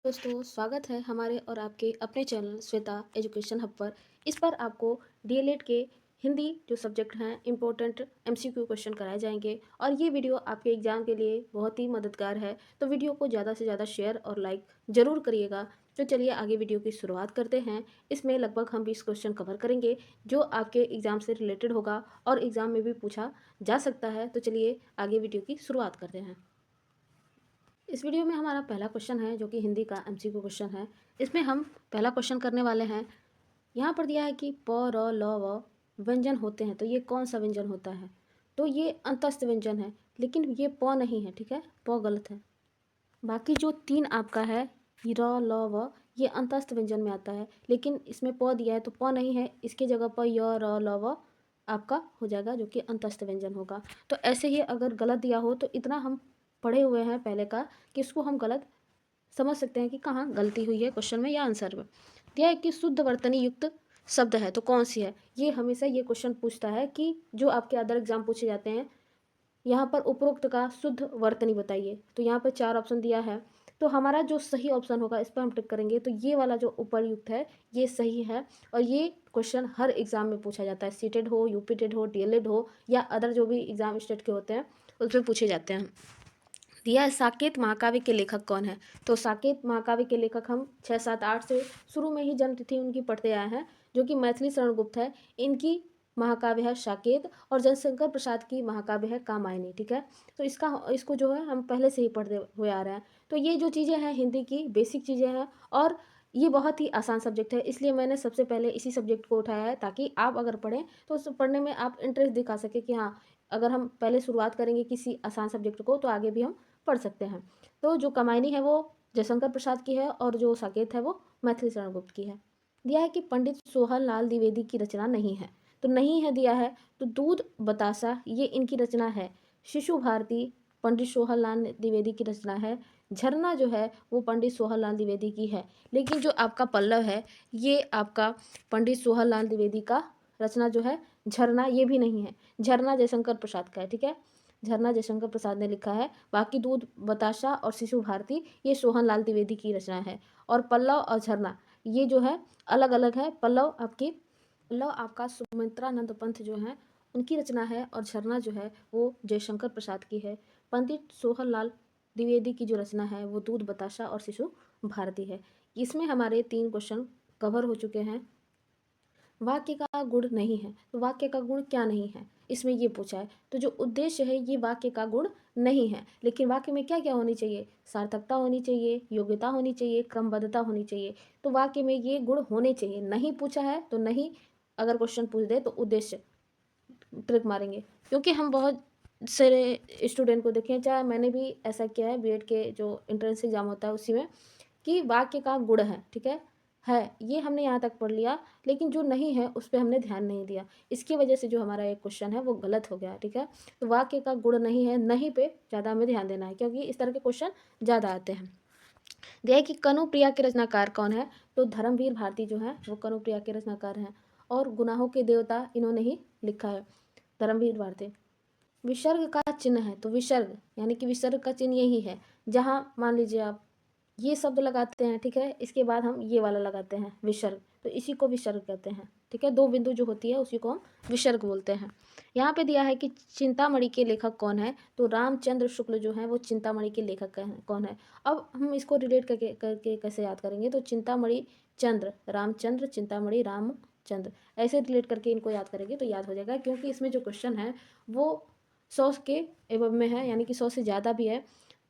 दोस्तों, स्वागत है हमारे और आपके अपने चैनल श्वेता एजुकेशन हब पर। इस पर आपको डीएलएड के हिंदी जो सब्जेक्ट हैं इम्पोर्टेंट एमसीक्यू क्वेश्चन कराए जाएंगे और ये वीडियो आपके एग्ज़ाम के लिए बहुत ही मददगार है। तो वीडियो को ज़्यादा से ज़्यादा शेयर और लाइक ज़रूर करिएगा। तो चलिए आगे वीडियो की शुरुआत करते हैं। इसमें लगभग हम 20 क्वेश्चन कवर करेंगे जो आपके एग्ज़ाम से रिलेटेड होगा और एग्ज़ाम में भी पूछा जा सकता है। तो चलिए आगे वीडियो की शुरुआत करते हैं। इस वीडियो में हमारा पहला क्वेश्चन है जो कि हिंदी का एमसीक्यू क्वेश्चन है। इसमें हम पहला क्वेश्चन करने वाले हैं। यहाँ पर दिया है कि प र ल व व्यंजन होते हैं, तो ये कौन सा व्यंजन होता है? तो ये अंतस्थ व्यंजन है, लेकिन ये प नहीं है, ठीक है, प गलत है। बाकी जो तीन आपका है र ल व ये अंतस्थ व्यंजन में आता है, लेकिन इसमें प दिया है तो प नहीं है, इसके जगह पर य र ल व आपका हो जाएगा जो कि अंतस्थ व्यंजन होगा। तो ऐसे ही अगर गलत दिया हो तो इतना हम पढ़े हुए हैं पहले का कि इसको हम गलत समझ सकते हैं कि कहाँ गलती हुई है क्वेश्चन में या आंसर में। दिया है कि शुद्ध वर्तनी युक्त शब्द है, तो कौन सी है? ये हमेशा ये क्वेश्चन पूछता है कि जो आपके अदर एग्जाम पूछे जाते हैं, यहाँ पर उपरोक्त का शुद्ध वर्तनी बताइए। तो यहाँ पर 4 ऑप्शन दिया है, तो हमारा जो सही ऑप्शन होगा इस पर हम टिक करेंगे। तो ये वाला जो उपरयुक्त है ये सही है और ये क्वेश्चन हर एग्जाम में पूछा जाता है, सीटेड हो, यूपीटेड हो, डीएलएड हो या अदर जो भी एग्जाम स्टेट के होते हैं उसमें पूछे जाते हैं। दिया है साकेत महाकाव्य के लेखक कौन है? तो साकेत महाकाव्य के लेखक हम 6, 7, 8 से शुरू में ही जन्म तिथि उनकी पढ़ते आए हैं, जो कि मैथिली शरण गुप्त है। इनकी महाकाव्य है साकेत और जयशंकर प्रसाद की महाकाव्य है कामायनी, ठीक है। तो इसको जो है हम पहले से ही पढ़ते हुए आ रहे हैं। तो ये जो चीज़ें हैं हिंदी की बेसिक चीज़ें हैं और ये बहुत ही आसान सब्जेक्ट है, इसलिए मैंने सबसे पहले इसी सब्जेक्ट को उठाया है ताकि आप अगर पढ़ें तो उस पढ़ने में आप इंटरेस्ट दिखा सके कि हाँ, अगर हम पहले शुरुआत करेंगे किसी आसान सब्जेक्ट को तो आगे भी हम पढ़ सकते हैं। तो जो कामायनी है वो जयशंकर प्रसाद की है और जो साकेत है वो मैथिली शरण गुप्त की है। दिया है कि पंडित सोहन लाल द्विवेदी की रचना नहीं है, तो नहीं है दिया है। तो दूध बतासा ये इनकी रचना है। शिशु भारती पंडित सोहन लाल द्विवेदी की रचना है। झरना जो है वो पंडित सोहन लाल द्विवेदी की है, लेकिन जो आपका पल्लव है ये आपका पंडित सोहन लाल द्विवेदी का रचना जो है झरना ये भी नहीं है। झरना जयशंकर प्रसाद का है, ठीक है, झरना जयशंकर प्रसाद ने लिखा है। बाकी दूध बताशा और शिशु भारती ये सोहन लाल द्विवेदी की रचना है। और पल्लव और झरना ये जो है अलग अलग है। पल्लव आपका सुमित्रानंद पंत जो है उनकी रचना है और झरना जो है वो जयशंकर प्रसाद की है। पंडित सोहन लाल द्विवेदी की जो रचना है वो दूध बताशा और शिशु भारती है। इसमें हमारे 3 क्वेश्चन कवर हो चुके हैं। वाक्य का गुण नहीं है, तो वाक्य का गुण क्या नहीं है इसमें ये पूछा है। तो जो उद्देश्य है ये वाक्य का गुण नहीं है, लेकिन वाक्य में क्या क्या होनी चाहिए? सार्थकता होनी चाहिए, योग्यता होनी चाहिए, क्रमबद्धता होनी चाहिए। तो वाक्य में ये गुण होने चाहिए। नहीं पूछा है तो नहीं, अगर क्वेश्चन पूछ दे तो उद्देश्य ट्रिक मारेंगे, क्योंकि हम बहुत सारे स्टूडेंट को देखें, चाहे मैंने भी ऐसा किया है बीएड के जो एंट्रेंस एग्जाम होता है उसी में, कि वाक्य का गुण है, ठीक है ये हमने यहाँ तक पढ़ लिया, लेकिन जो नहीं है उस पर हमने ध्यान नहीं दिया। इसकी वजह से जो हमारा एक क्वेश्चन है वो गलत हो गया, ठीक है। तो वाक्य का गुण नहीं है, नहीं पे ज़्यादा हमें ध्यान देना है क्योंकि इस तरह के क्वेश्चन ज़्यादा आते हैं। दिया कि कनुप्रिया के रचनाकार कौन है? तो धर्मवीर भारती जो है वो कनुप्रिया के रचनाकार हैं और गुनाहों के देवता इन्होंने ही लिखा है, धर्मवीर भारती। विसर्ग का चिन्ह है, तो विसर्ग यानी कि विसर्ग का चिन्ह यही है जहाँ मान लीजिए आप ये शब्द लगाते हैं, ठीक है, इसके बाद हम ये वाला लगाते हैं विसर्ग, तो इसी को विसर्ग कहते हैं, ठीक है। 2 बिंदु जो होती है उसी को हम विसर्ग बोलते हैं। यहाँ पे दिया है कि चिंतामणि के लेखक कौन है? तो रामचंद्र शुक्ल जो है वो चिंतामणि के लेखक कौन है? अब हम इसको रिलेट करके करके कैसे याद करेंगे? तो चिंतामणि चंद्र, रामचंद्र, चिंतामणि रामचंद्र, ऐसे रिलेट करके इनको याद करेंगे तो याद हो जाएगा, क्योंकि इसमें जो क्वेश्चन है वो 100 के एबव में है, यानी कि 100 से ज़्यादा भी है।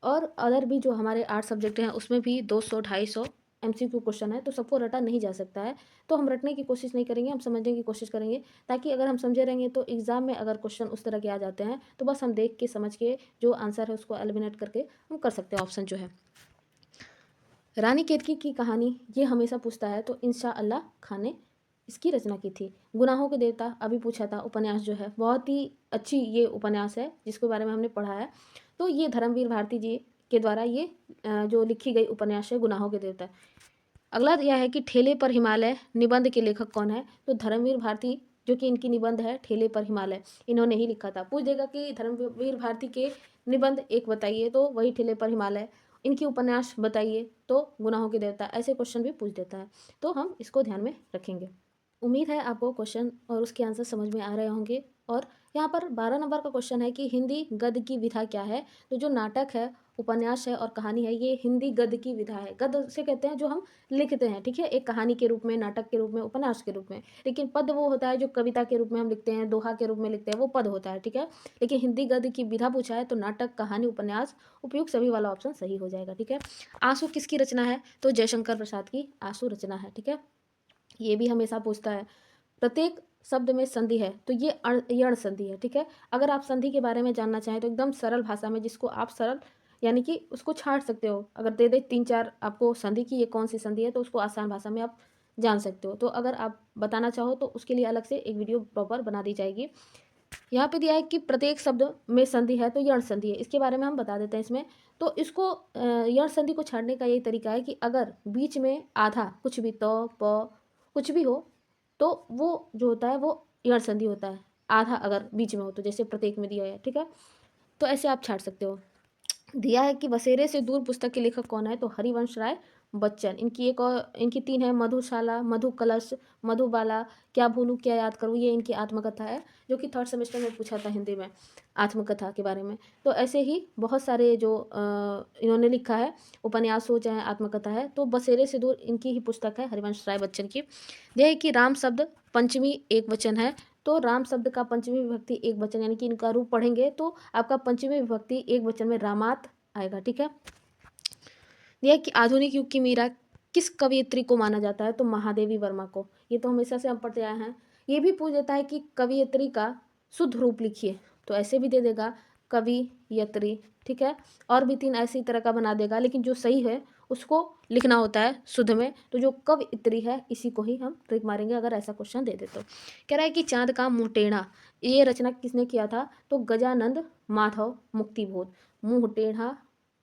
और अदर भी जो हमारे 8 सब्जेक्ट हैं उसमें भी 200 250 एमसीक्यू क्वेश्चन है, तो सबको रटा नहीं जा सकता है। तो हम रटने की कोशिश नहीं करेंगे, हम समझने की कोशिश करेंगे, ताकि अगर हम समझे रहेंगे तो एग्ज़ाम में अगर क्वेश्चन उस तरह के आ जाते हैं तो बस हम देख के समझ के जो आंसर है उसको एलिमिनेट करके हम कर सकते हैं ऑप्शन जो है। रानी केतकी की कहानी ये हमेशा पूछता है, तो इंशाअल्लाह खान ने इसकी रचना की थी। गुनाहों के देवता अभी पूछा था, उपन्यास जो है बहुत ही अच्छी ये उपन्यास है जिसके बारे में हमने पढ़ा है। तो ये धर्मवीर भारती जी के द्वारा ये जो लिखी गई उपन्यास है गुनाहों के देवता। अगला यह है कि ठेले पर हिमालय निबंध के लेखक कौन है? तो धर्मवीर भारती जो कि इनकी निबंध है ठेले पर हिमालय, इन्होंने ही लिखा था। पूछ देगा कि धर्मवीर भारती के निबंध एक बताइए, तो वही ठेले पर हिमालय। इनकी उपन्यास बताइए, तो गुनाहों के देवता, ऐसे क्वेश्चन भी पूछ देता है, तो हम इसको ध्यान में रखेंगे। उम्मीद है आपको क्वेश्चन और उसके आंसर समझ में आ रहे होंगे। और यहाँ पर 12 नंबर का क्वेश्चन है कि हिंदी गद्य की विधा क्या है। तो जो नाटक है, उपन्यास है और कहानी है, ये हिंदी गद्य की विधा है। गद्य से कहते हैं जो हम लिखते हैं, ठीक है, एक कहानी के रूप में, नाटक के रूप में, उपन्यास के रूप में। लेकिन पद वो होता है जो कविता के रूप में हम लिखते हैं, दोहा के रूप में लिखते हैं, वो पद होता है, ठीक है। लेकिन हिंदी गद्य की विधा पूछा है तो नाटक, कहानी, उपन्यास, उपयुक्त सभी वाला ऑप्शन सही हो जाएगा, ठीक है। आंसू किसकी रचना है, तो जयशंकर प्रसाद की आंसू रचना है, ठीक है। ये भी हमेशा पूछता है। प्रत्येक शब्द में संधि है तो ये यण संधि है, ठीक है। अगर आप संधि के बारे में जानना चाहें तो एकदम सरल भाषा में, जिसको आप सरल यानी कि उसको छांट सकते हो, अगर दे दे 3-4 आपको संधि की ये कौन सी संधि है तो उसको आसान भाषा में आप जान सकते हो। तो अगर आप बताना चाहो तो उसके लिए अलग से एक वीडियो प्रॉपर बना दी जाएगी। यहाँ पे दिया है कि प्रत्येक शब्द में संधि है तो यण संधि है, इसके बारे में हम बता देते हैं इसमें। तो इसको यण संधि को छाड़ने का यही तरीका है कि अगर बीच में आधा कुछ भी त प कुछ भी हो तो वो जो होता है वो यण संधि होता है। आधा अगर बीच में हो तो, जैसे प्रत्येक में दिया है, ठीक है। तो ऐसे आप छाट सकते हो। दिया है कि बसेरे से दूर पुस्तक के लेखक कौन है, तो हरिवंश राय बच्चन। इनकी एक और, इनकी 3 है, मधुशाला, मधु कलश, मधुबाला, क्या भूलूं क्या याद करूं, ये इनकी आत्मकथा है जो कि 3rd सेमेस्टर में पूछा था हिंदी में आत्मकथा के बारे में। तो ऐसे ही बहुत सारे जो इन्होंने लिखा है, उपन्यास हो चाहे आत्मकथा है, तो बसेरे से दूर इनकी ही पुस्तक है, हरिवंश राय बच्चन की। यह है कि राम शब्द पंचमी एक वचन है, तो राम शब्द का पंचमी विभक्ति एक वचन, यानी कि इनका रूप पढ़ेंगे तो आपका पंचमी विभक्ति एक वचन में रामात आएगा, ठीक है। यह कि आधुनिक युग की मीरा किस कवयित्री को माना जाता है, तो महादेवी वर्मा को। ये तो हमेशा से हम पढ़ते आए हैं। ये भी पूछ देता है कि कवयित्री का शुद्ध रूप लिखिए, तो ऐसे भी दे देगा कवियत्री, ठीक है। और भी 3 ऐसी तरह का बना देगा, लेकिन जो सही है उसको लिखना होता है शुद्ध में, तो जो कवयित्री है इसी को ही हम ट्रिक मारेंगे अगर ऐसा क्वेश्चन दे दे तो। कह रहा है कि चांद का मुँह टेढ़ा, ये रचना किसने किया था, तो गजानंद माधव मुक्तिबोध। मुँह टेढ़ा,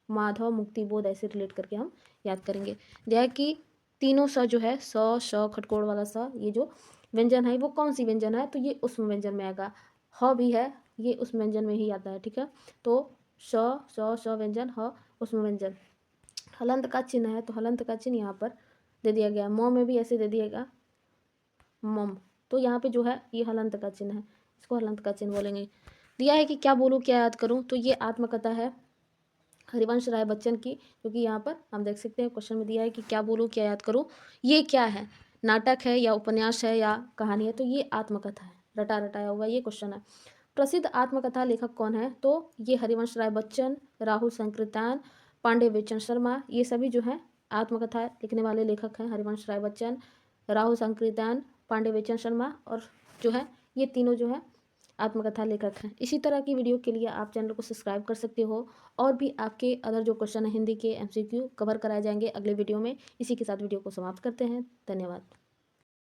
माधव, मुक्तिबोध, ऐसे रिलेट करके हम याद करेंगे। जय कि तीनों स जो है, स श खटकोड़ वाला स, ये जो व्यंजन है वो कौन सी व्यंजन है, तो ये उष्म व्यंजन में आएगा। ह भी है, ये उष्म व्यंजन में ही आता है, ठीक है। तो श व्यंजन, ह उष्म व्यंजन। हलंत का चिन्ह है, तो हलंत का चिन्ह यहाँ पर दे दिया गया। म में भी ऐसे दे दिएगा, मम, तो यहाँ पे जो है ये हलंत का चिन्ह है, इसको हलंत का चिन्ह बोलेंगे। दिया है कि क्या बोलूँ क्या याद करूँ, तो ये आत्मकथा है हरिवंश राय बच्चन की, क्योंकि यहाँ पर हम देख सकते हैं क्वेश्चन में दिया है कि क्या बोलूँ क्या याद करूँ, ये क्या है, नाटक है या उपन्यास है या कहानी है, तो ये आत्मकथा है, रटा रटाया हुआ ये क्वेश्चन है। प्रसिद्ध आत्मकथा लेखक कौन है, तो ये हरिवंश राय बच्चन, राहुल संकृतान, पांडे बेचन शर्मा, ये सभी जो है आत्मकथा लिखने वाले लेखक हैं। हरिवंश राय बच्चन, राहुल संकृतान, पांडे बेचन शर्मा, और जो है ये तीनों जो है आत्मकथा लेखक हैं। इसी तरह की वीडियो के लिए आप चैनल को सब्सक्राइब कर सकते हो, और भी आपके अदर जो क्वेश्चन है हिंदी के MCQ कवर कराए जाएंगे अगले वीडियो में। इसी के साथ वीडियो को समाप्त करते हैं। धन्यवाद।